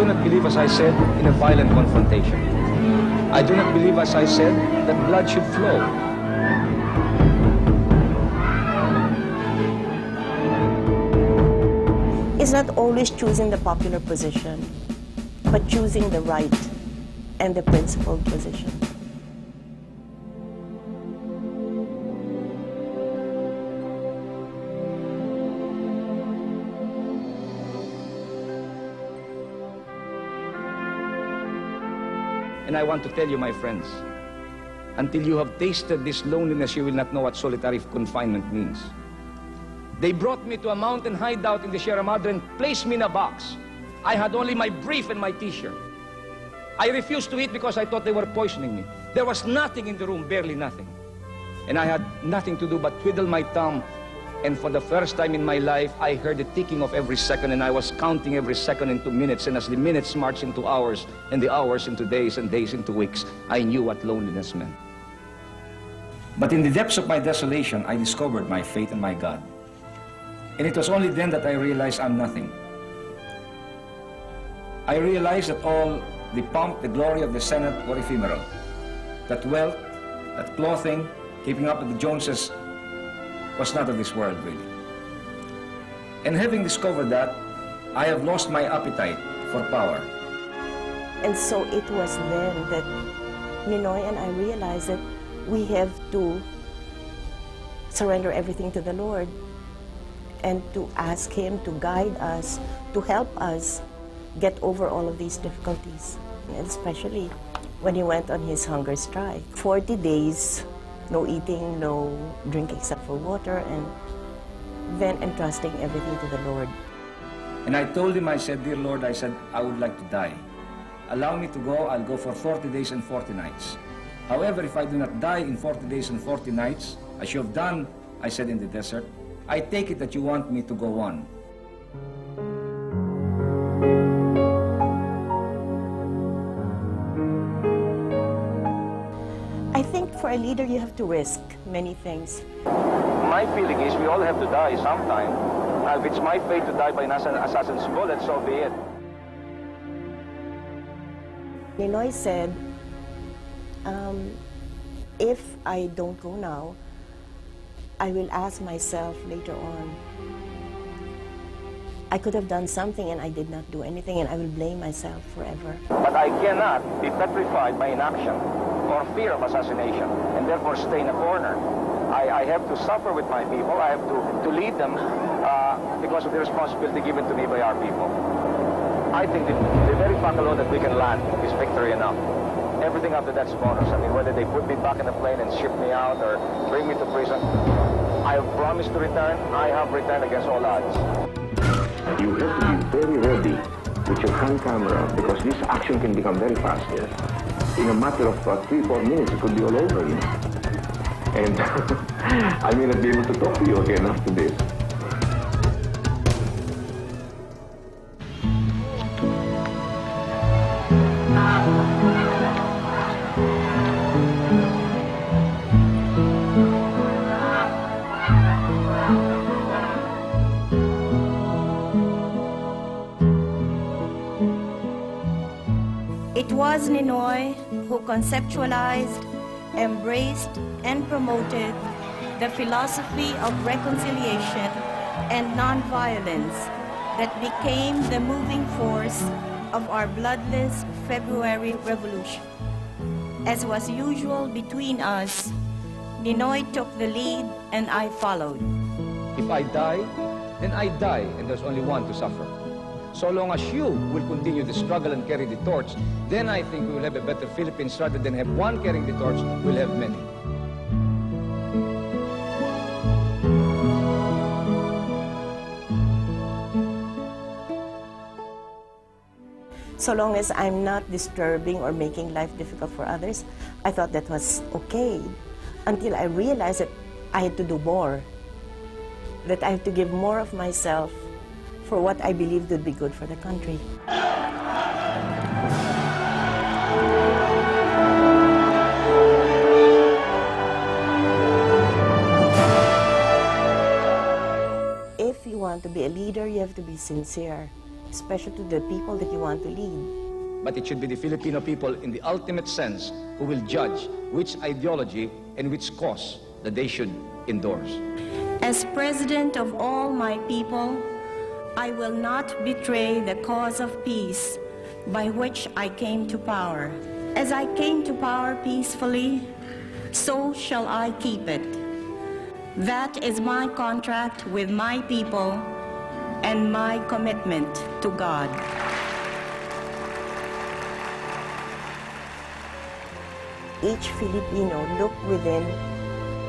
do not believe, as I said, in a violent confrontation. I do not believe, as I said, that blood should flow. It's not always choosing the popular position, but choosing the right and the principled position. And I want to tell you, my friends, until you have tasted this loneliness, you will not know what solitary confinement means. They brought me to a mountain hideout in the Sierra Madre and placed me in a box. I had only my brief and my t-shirt. I refused to eat because I thought they were poisoning me. There was nothing in the room, barely nothing. And I had nothing to do but twiddle my thumb. And for the first time in my life, I heard the ticking of every second, and I was counting every second into minutes. And as the minutes marched into hours, and the hours into days, and days into weeks, I knew what loneliness meant. But in the depths of my desolation, I discovered my faith in my God. And it was only then that I realized I'm nothing. I realized that all the pomp, the glory of the Senate were ephemeral. That wealth, that clothing, keeping up with the Joneses, was not of this world, really. And having discovered that, I have lost my appetite for power. And so it was then that Ninoy and I realized that we have to surrender everything to the Lord and to ask Him to guide us, to help us get over all of these difficulties, and especially when he went on his hunger strike. 40 days, no eating, no drink except for water, and then entrusting everything to the Lord. And I told him, I said, dear Lord, I said, I would like to die. Allow me to go, I'll go for 40 days and 40 nights. However, if I do not die in 40 days and 40 nights, as you have done, I said in the desert, I take it that you want me to go on. I think for a leader, you have to risk many things. My feeling is we all have to die sometime. If it's my fate to die by an assassin's bullet, so be it. Ninoy said, if I don't go now, I will ask myself later on, I could have done something and I did not do anything, and I will blame myself forever. But I cannot be petrified by inaction or fear of assassination, and therefore stay in a corner. I have to suffer with my people. I have to lead them because of the responsibility given to me by our people. I think the very fact alone that we can land is victory enough. Everything after that's bonus. I mean, whether they put me back in the plane and ship me out or bring me to prison, I have promised to return. I have returned against all odds. You have to be very ready with your hand camera, because this action can become very fast. Yes. In a matter of 3-4 minutes, it could be all over, you know. And I may not be able to talk to you again after this. It was Ninoy who conceptualized, embraced, and promoted the philosophy of reconciliation and nonviolence that became the moving force of our bloodless February Revolution. As was usual between us, Ninoy took the lead and I followed. If I die, then I die, and there's only one to suffer. So long as you will continue the struggle and carry the torch, then I think we will have a better Philippines. Rather than have one carrying the torch, we'll have many. So long as I'm not disturbing or making life difficult for others, I thought that was okay. Until I realized that I had to do more, that I have to give more of myself for what I believed would be good for the country. If you want to be a leader, you have to be sincere. especially to the people that you want to lead. But it should be the Filipino people in the ultimate sense who will judge which ideology and which cause that they should endorse. As president of all my people, I will not betray the cause of peace by which I came to power. As I came to power peacefully, so shall I keep it. That is my contract with my people and my commitment to God. Each Filipino look within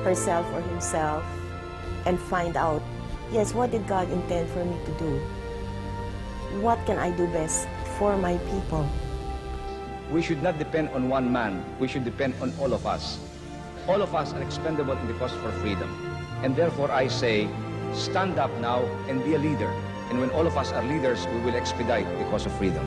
herself or himself and find out, yes, what did God intend for me to do? What can I do best for my people? We should not depend on one man. We should depend on all of us. All of us are expendable in the cause for freedom. And therefore I say, stand up now and be a leader. And when all of us are leaders, we will expedite the cause of freedom.